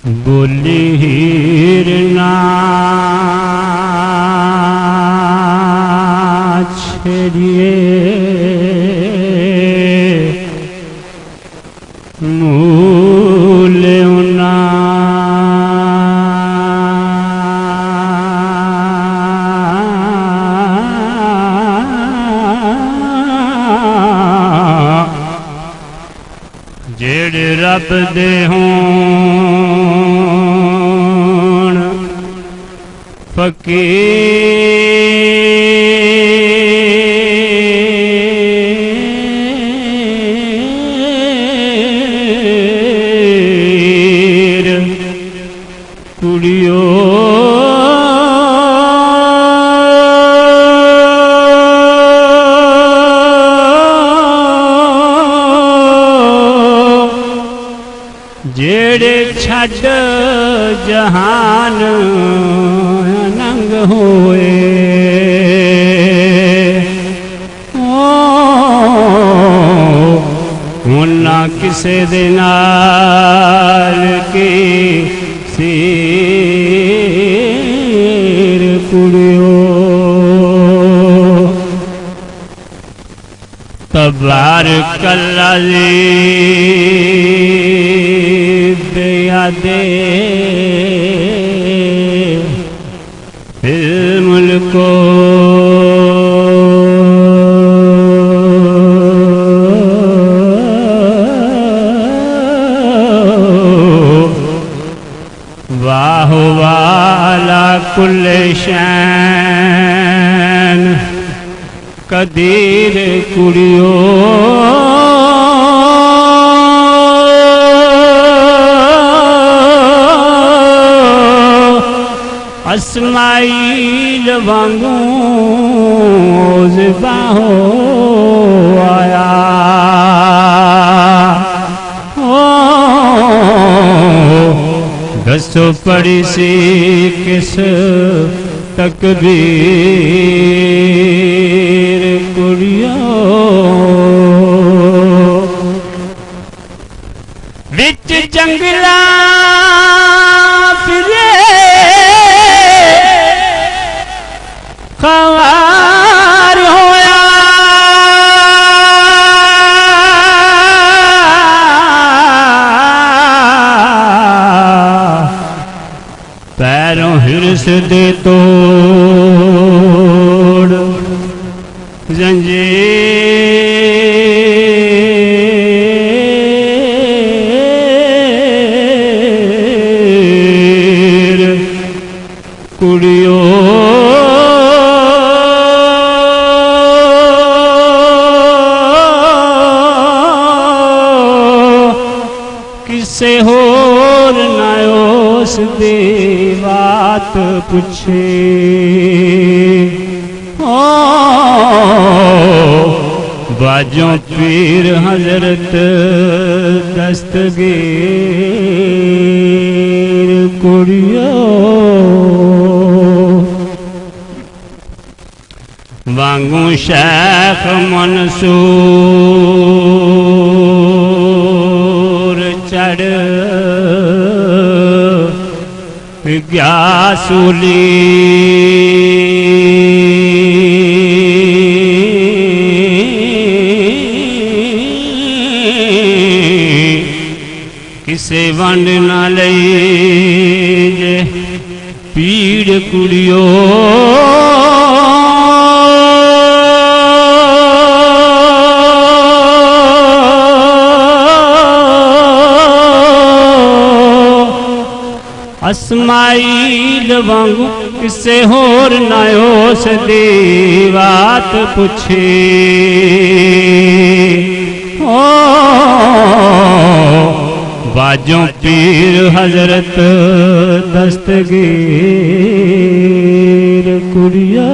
बोली हीर ना छेड़िए मूले ना जेड़े रब दे होण फकीर कुड़ियो जेड़े छड़ जहान नंग होए उन्ना किसे दे नाल की सिर कुड़ियो तबारकल्लाह यादे मुल्को वाह वाला कुल्ले शैन कदीर कुड़ियो अस्माइल वांगू ज़िबाहो आया दसो पड़ी सी किस तकबीर कुड़ियो विच जंगला फिरे ख्वार होया पैरों हिरस दे तोड़ जंजीर कुड़ियो किसे होर ना उस दी बात पूछे बाजों पीर हजरत दस्तगीर कुड़ियो वांगू शेख मंसूर चढ़ गया सूली किसे वंड ना लई जे पीड़ कुड़ियो अस्माइल वांगू किसे होर ना उस दी बात पूछे बाजों पीर हजरत दस्तगीर कुड़ियो